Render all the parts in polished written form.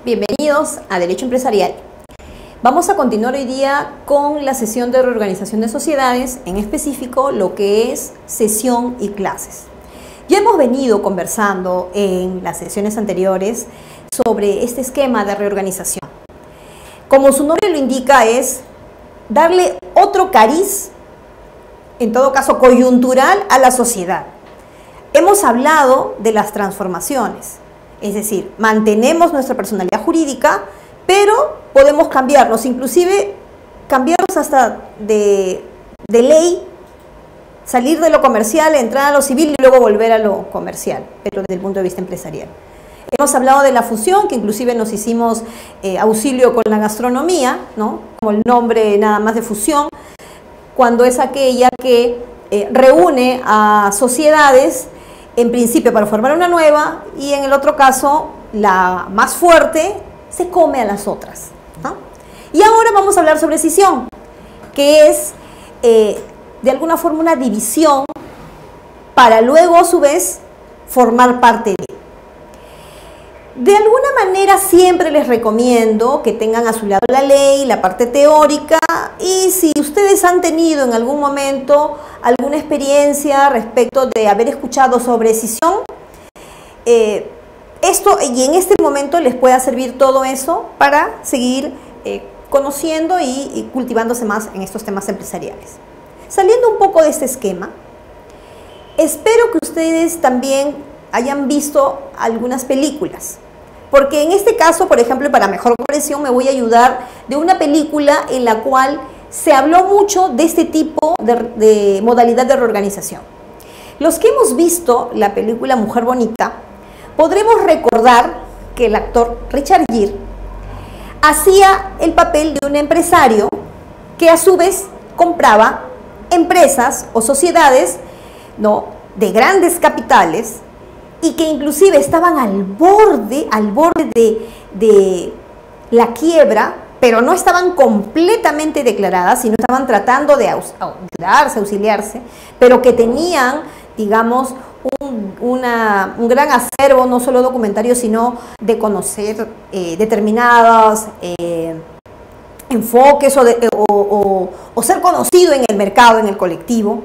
Bienvenidos a Derecho Empresarial. Vamos a continuar hoy día con la sesión de reorganización de sociedades, en específico lo que es sesión y clases. Ya hemos venido conversando en las sesiones anteriores sobre este esquema de reorganización. Como su nombre lo indica, es darle otro cariz, en todo caso coyuntural, a la sociedad. Hemos hablado de las transformaciones, es decir, mantenemos nuestra personalidad jurídica, pero podemos cambiarnos, inclusive cambiarnos hasta de ley, salir de lo comercial, entrar a lo civil y luego volver a lo comercial, pero desde el punto de vista empresarial. Hemos hablado de la fusión, que inclusive nos hicimos auxilio con la gastronomía, ¿no? Como el nombre nada más de fusión, cuando es aquella que reúne a sociedades, en principio para formar una nueva, y en el otro caso, la más fuerte se come a las otras, ¿no? Y ahora vamos a hablar sobre escisión, que es de alguna forma una división para luego a su vez formar parte de. De alguna manera siempre les recomiendo que tengan a su lado la ley, la parte teórica, y si ustedes han tenido en algún momento alguna experiencia respecto de haber escuchado sobre escisión, esto y en este momento les pueda servir todo eso para seguir conociendo y cultivándose más en estos temas empresariales. Saliendo un poco de este esquema, espero que ustedes también hayan visto algunas películas. Porque en este caso, por ejemplo, para mejor comprensión, me voy a ayudar de una película en la cual se habló mucho de este tipo de modalidad de reorganización. Los que hemos visto la película Mujer Bonita, podremos recordar que el actor Richard Gere hacía el papel de un empresario que a su vez compraba empresas o sociedades, ¿no?, de grandes capitales, y que inclusive estaban al borde de la quiebra, pero no estaban completamente declaradas, sino estaban tratando de ayudarse, auxiliarse, pero que tenían, digamos, un gran acervo, no solo documentario, sino de conocer determinados enfoques o ser conocido en el mercado, en el colectivo,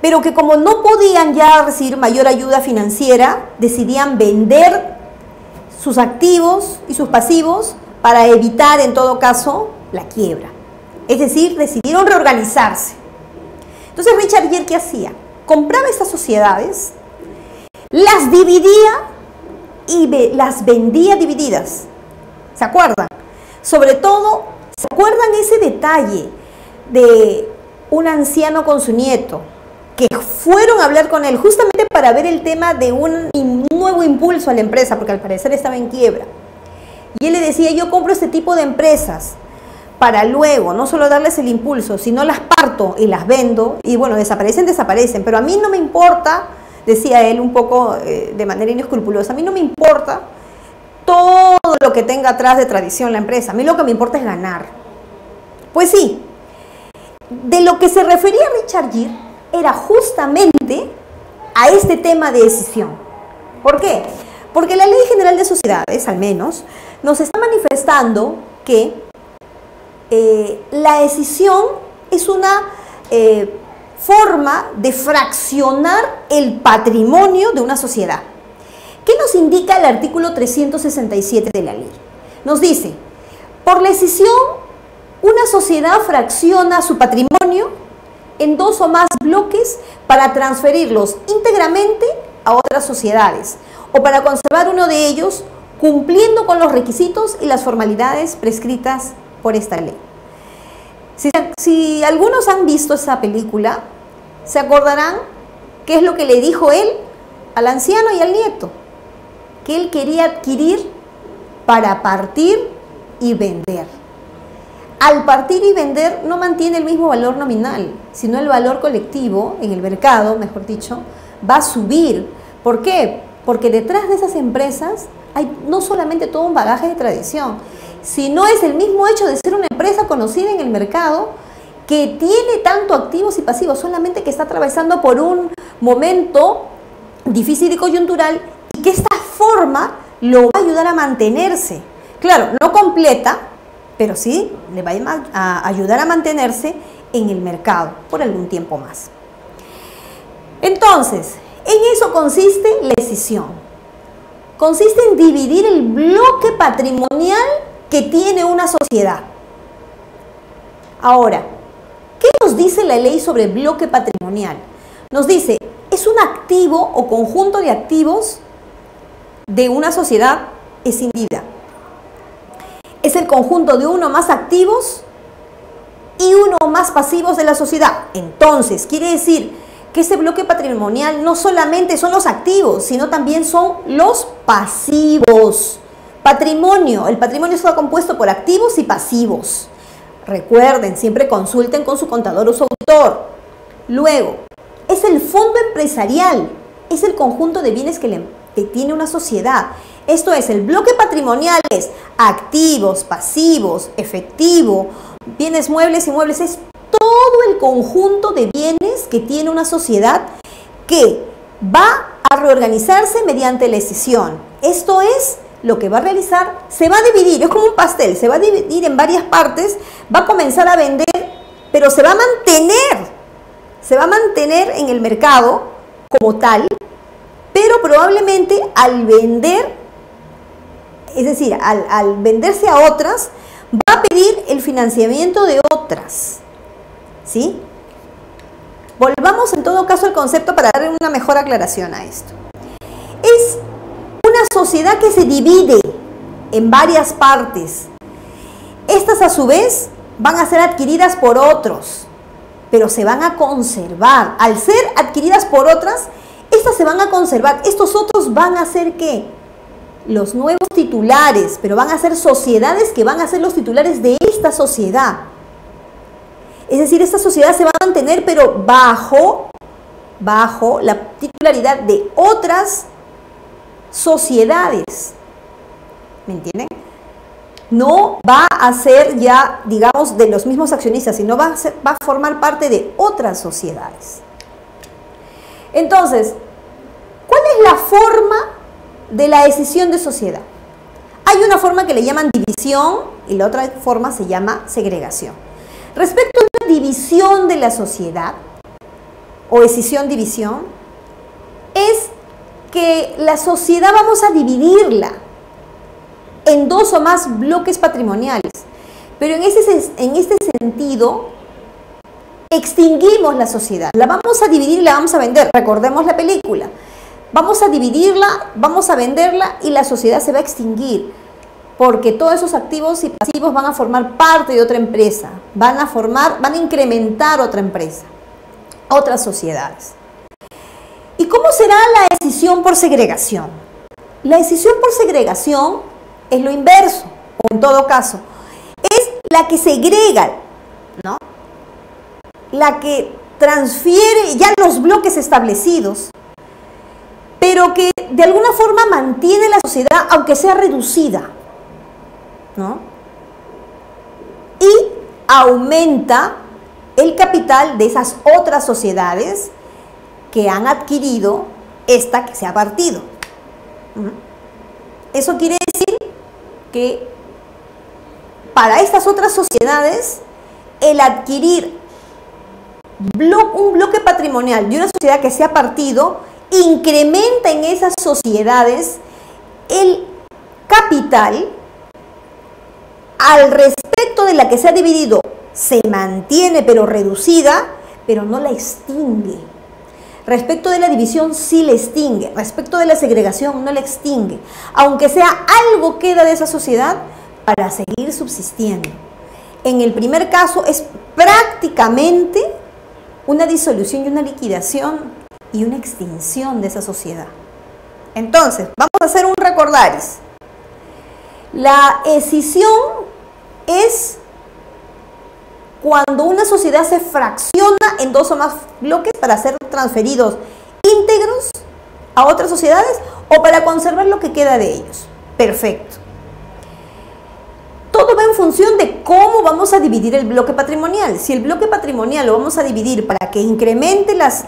pero que como no podían ya recibir mayor ayuda financiera, decidían vender sus activos y sus pasivos para evitar, en todo caso, la quiebra. Es decir, decidieron reorganizarse. Entonces, Richard Gere, ¿qué hacía? Compraba estas sociedades, las dividía y las vendía divididas. ¿Se acuerdan? Sobre todo, ¿se acuerdan ese detalle de un anciano con su nieto, que fueron a hablar con él justamente para ver el tema de un nuevo impulso a la empresa, porque al parecer estaba en quiebra? Y él le decía: yo compro este tipo de empresas para luego no solo darles el impulso, sino las parto y las vendo, y bueno, desaparecen, pero a mí no me importa, decía él un poco de manera inescrupulosa, a mí no me importa todo lo que tenga atrás de tradición la empresa, a mí lo que me importa es ganar. Pues sí, de lo que se refería Richard Gere era justamente a este tema de escisión. ¿Por qué? Porque la Ley General de Sociedades, al menos, nos está manifestando que la escisión es una forma de fraccionar el patrimonio de una sociedad. ¿Qué nos indica el artículo 367 de la ley? Nos dice: por la escisión, una sociedad fracciona su patrimonio en dos o más bloques para transferirlos íntegramente a otras sociedades o para conservar uno de ellos cumpliendo con los requisitos y las formalidades prescritas por esta ley. Si algunos han visto esa película, se acordarán qué es lo que le dijo él al anciano y al nieto, que él quería adquirir para partir y vender. Al partir y vender no mantiene el mismo valor nominal, sino el valor colectivo en el mercado, mejor dicho, va a subir. ¿Por qué? Porque detrás de esas empresas hay no solamente todo un bagaje de tradición, sino es el mismo hecho de ser una empresa conocida en el mercado que tiene tanto activos y pasivos, solamente que está atravesando por un momento difícil y coyuntural, y que esta forma lo va a ayudar a mantenerse. Claro, no completa, pero sí le va a ayudar a mantenerse en el mercado por algún tiempo más. Entonces, en eso consiste la escisión. Consiste en dividir el bloque patrimonial que tiene una sociedad. Ahora, ¿qué nos dice la ley sobre bloque patrimonial? Nos dice, es un activo o conjunto de activos de una sociedad escindida. Es el conjunto de uno más activos y uno más pasivos de la sociedad. Entonces, quiere decir que ese bloque patrimonial no solamente son los activos, sino también son los pasivos. Patrimonio, el patrimonio está compuesto por activos y pasivos. Recuerden, siempre consulten con su contador o su auditor. Luego, es el fondo empresarial, es el conjunto de bienes que tiene una sociedad. Esto es, el bloque patrimonial es activos, pasivos, efectivo, bienes muebles y inmuebles, es todo el conjunto de bienes que tiene una sociedad que va a reorganizarse mediante la escisión. Esto es lo que va a realizar, se va a dividir, es como un pastel, se va a dividir en varias partes, va a comenzar a vender, pero se va a mantener en el mercado como tal, pero probablemente al vender, es decir, al venderse a otras, va a pedir el financiamiento de otras, ¿sí? Volvamos en todo caso al concepto para darle una mejor aclaración a esto. Es una sociedad que se divide en varias partes. Estas a su vez van a ser adquiridas por otros, pero se van a conservar. Al ser adquiridas por otras, estas se van a conservar. Estos otros van a ser ¿qué? Los nuevos titulares, pero van a ser sociedades que van a ser los titulares de esta sociedad. Es decir, esta sociedad se va a mantener, pero bajo la titularidad de otras sociedades. ¿Me entienden? No va a ser ya, digamos, de los mismos accionistas, sino va a formar parte de otras sociedades. Entonces, ¿cuál es la forma de la escisión de sociedad? Hay una forma que le llaman división y la otra forma se llama segregación. Respecto a una división de la sociedad o escisión-división, es que la sociedad vamos a dividirla en dos o más bloques patrimoniales, pero en este sentido extinguimos la sociedad, la vamos a dividir y la vamos a vender. Recordemos la película, vamos a dividirla, vamos a venderla y la sociedad se va a extinguir, porque todos esos activos y pasivos van a formar parte de otra empresa, van a incrementar otra empresa, otras sociedades. ¿Y cómo será la escisión por segregación? La escisión por segregación es lo inverso, o en todo caso, es la que segrega, ¿no? La que transfiere ya los bloques establecidos, pero que de alguna forma mantiene la sociedad aunque sea reducida, ¿no? Y aumenta el capital de esas otras sociedades que han adquirido esta que se ha partido. Eso quiere decir que para estas otras sociedades el adquirir un bloque patrimonial de una sociedad que se ha partido incrementa en esas sociedades el capital. Al respecto de la que se ha dividido se mantiene pero reducida, pero no la extingue. Respecto de la división sí la extingue, respecto de la segregación no la extingue, aunque sea algo queda de esa sociedad para seguir subsistiendo. En el primer caso es prácticamente una disolución y una liquidación y una extinción de esa sociedad. Entonces, vamos a hacer un recordaris. La escisión es cuando una sociedad se fracciona en dos o más bloques para ser transferidos íntegros a otras sociedades o para conservar lo que queda de ellos. Perfecto. Todo va en función de cómo vamos a dividir el bloque patrimonial. Si el bloque patrimonial lo vamos a dividir para que incremente las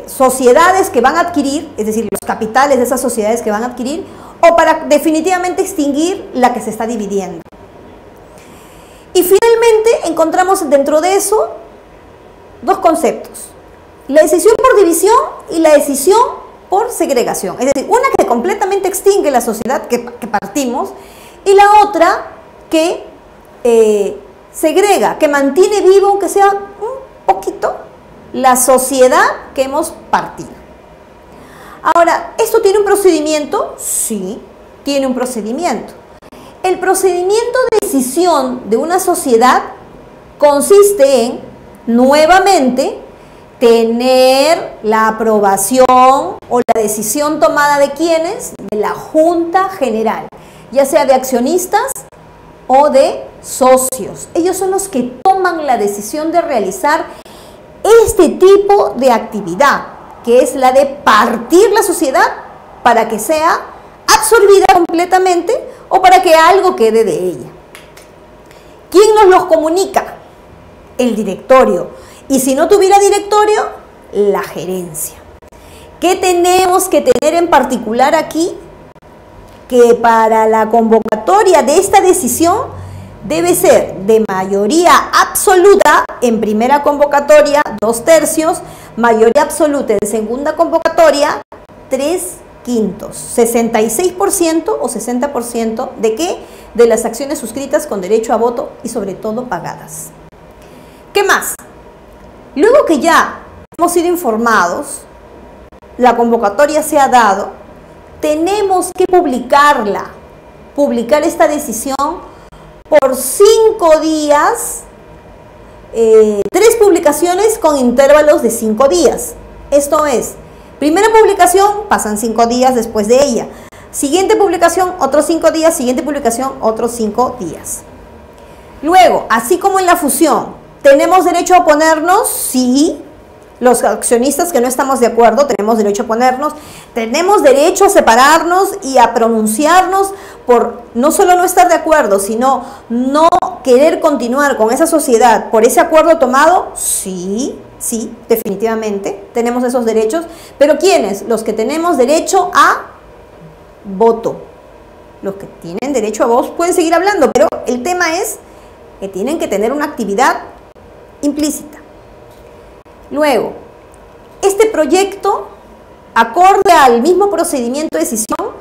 sociedades que van a adquirir, es decir, los capitales de esas sociedades que van a adquirir, o para definitivamente extinguir la que se está dividiendo. Y finalmente encontramos dentro de eso dos conceptos: la decisión por división y la decisión por segregación. Es decir, una que completamente extingue la sociedad que partimos, y la otra que segrega, que mantiene vivo, aunque sea un poquito, la sociedad que hemos partido. Ahora, ¿esto tiene un procedimiento? Sí, tiene un procedimiento. El procedimiento de decisión de una sociedad consiste en, nuevamente, tener la aprobación o la decisión tomada de ¿quiénes? De la Junta General, ya sea de accionistas o de socios. Ellos son los que toman la decisión de realizar este tipo de actividad, que es la de partir la sociedad para que sea absorbida completamente o para que algo quede de ella. ¿Quién nos los comunica? El directorio. Y si no tuviera directorio, la gerencia. ¿Qué tenemos que tener en particular aquí? Que para la convocatoria de esta decisión debe ser de mayoría absoluta en primera convocatoria, 2/3, mayoría absoluta en segunda convocatoria, 3/5, 66% o 60% ¿de qué? De las acciones suscritas con derecho a voto y sobre todo pagadas. ¿Qué más? Luego que ya hemos sido informados, la convocatoria se ha dado, tenemos que publicar esta decisión por 5 días, 3 publicaciones con intervalos de 5 días. Esto es, primera publicación, pasan 5 días después de ella. Siguiente publicación, otros 5 días. Siguiente publicación, otros 5 días. Luego, así como en la fusión, ¿tenemos derecho a oponernos? Sí. Los accionistas que no estamos de acuerdo tenemos derecho a oponernos. Tenemos derecho a separarnos y a pronunciarnos por no solo no estar de acuerdo, sino no querer continuar con esa sociedad por ese acuerdo tomado. Sí, sí, definitivamente tenemos esos derechos. ¿Pero quiénes? Los que tenemos derecho a voto. Los que tienen derecho a voz pueden seguir hablando, pero el tema es que tienen que tener una actividad implícita. Luego, este proyecto, acorde al mismo procedimiento de decisión,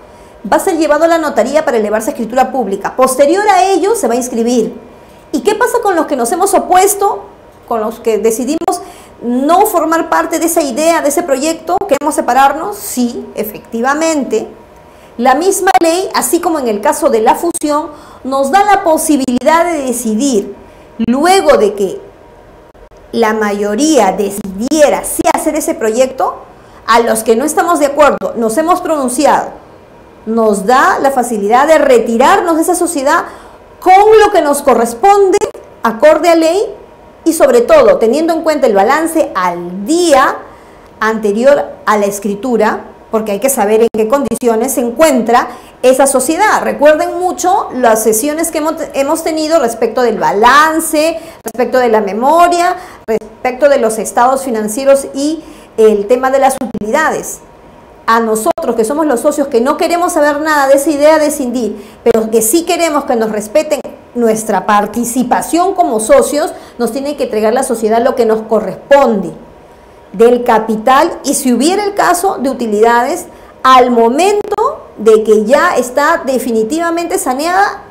va a ser llevado a la notaría para elevarse a escritura pública. Posterior a ello se va a inscribir. ¿Y qué pasa con los que nos hemos opuesto, con los que decidimos no formar parte de esa idea, de ese proyecto? ¿Queremos separarnos? Sí, efectivamente. La misma ley, así como en el caso de la fusión, nos da la posibilidad de decidir, luego de que la mayoría decidiera sí hacer ese proyecto, a los que no estamos de acuerdo, nos hemos pronunciado, nos da la facilidad de retirarnos de esa sociedad con lo que nos corresponde, acorde a ley, y sobre todo teniendo en cuenta el balance al día anterior a la escritura, porque hay que saber en qué condiciones se encuentra esa sociedad. Recuerden mucho las sesiones que hemos tenido respecto del balance, respecto de la memoria, respecto de los estados financieros y el tema de las utilidades. A nosotros, que somos los socios, que no queremos saber nada de esa idea de escindir, pero que sí queremos que nos respeten nuestra participación como socios, nos tiene que entregar la sociedad lo que nos corresponde del capital y, si hubiera el caso, de utilidades al momento de que ya está definitivamente saneada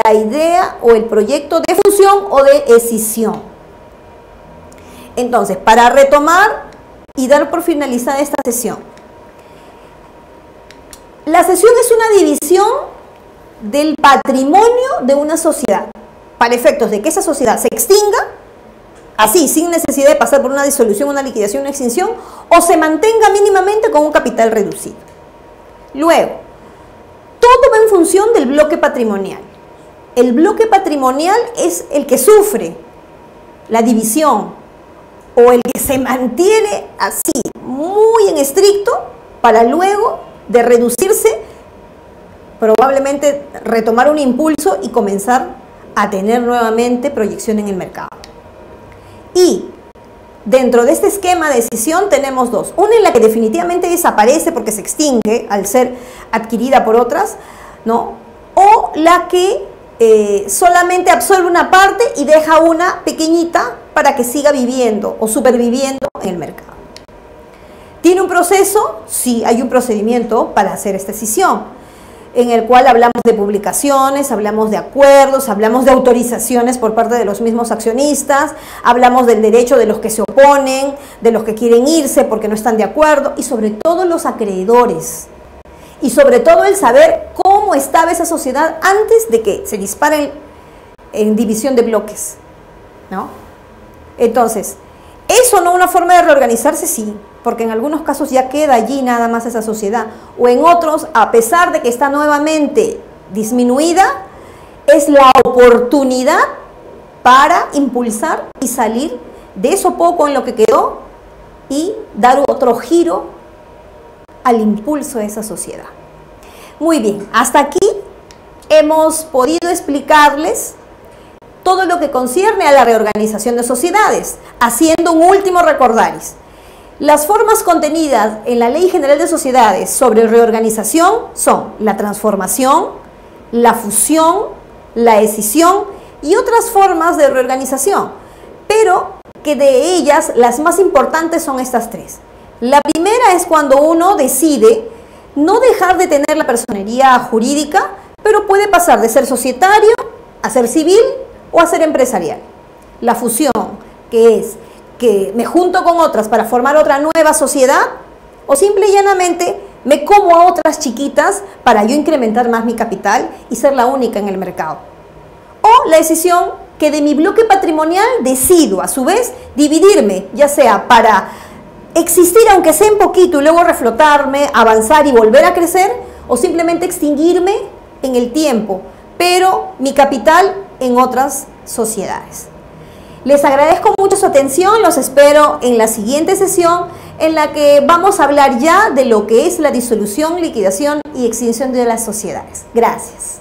la idea o el proyecto de fusión o de escisión. Entonces, para retomar y dar por finalizada esta sesión, la sesión es una división del patrimonio de una sociedad para efectos de que esa sociedad se extinga así, sin necesidad de pasar por una disolución, una liquidación, una extinción, o se mantenga mínimamente con un capital reducido. Luego, todo va en función del bloque patrimonial. El bloque patrimonial es el que sufre la división o el que se mantiene así, muy en estricto, para luego de reducirse, probablemente retomar un impulso y comenzar a tener nuevamente proyección en el mercado. Y dentro de este esquema de decisión tenemos dos. Una en la que definitivamente desaparece porque se extingue al ser adquirida por otras, ¿no? O la que solamente absorbe una parte y deja una pequeñita para que siga viviendo o superviviendo en el mercado. ¿Tiene un proceso? Sí, hay un procedimiento para hacer esta decisión, en el cual hablamos de publicaciones, hablamos de acuerdos, hablamos de autorizaciones por parte de los mismos accionistas, hablamos del derecho de los que se oponen, de los que quieren irse porque no están de acuerdo, y sobre todo los acreedores. Y sobre todo el saber cómo estaba esa sociedad antes de que se dispare en división de bloques, ¿no? Entonces, ¿eso no una forma de reorganizarse? Sí, porque en algunos casos ya queda allí nada más esa sociedad, o en otros, a pesar de que está nuevamente disminuida, es la oportunidad para impulsar y salir de eso poco en lo que quedó y dar otro giro al impulso de esa sociedad. Muy bien, hasta aquí hemos podido explicarles todo lo que concierne a la reorganización de sociedades, haciendo un último recordaris. Las formas contenidas en la Ley General de Sociedades sobre reorganización son la transformación, la fusión, la escisión y otras formas de reorganización, pero que de ellas las más importantes son estas tres. La primera es cuando uno decide no dejar de tener la personería jurídica, pero puede pasar de ser societario a ser civil o a ser empresarial. La fusión, que es que me junto con otras para formar otra nueva sociedad, o simple y llanamente me como a otras chiquitas para yo incrementar más mi capital y ser la única en el mercado. O la decisión que de mi bloque patrimonial decido a su vez dividirme, ya sea para existir aunque sea un poquito y luego reflotarme, avanzar y volver a crecer, o simplemente extinguirme en el tiempo, pero mi capital en otras sociedades. Les agradezco mucho su atención, los espero en la siguiente sesión en la que vamos a hablar ya de lo que es la disolución, liquidación y extinción de las sociedades. Gracias.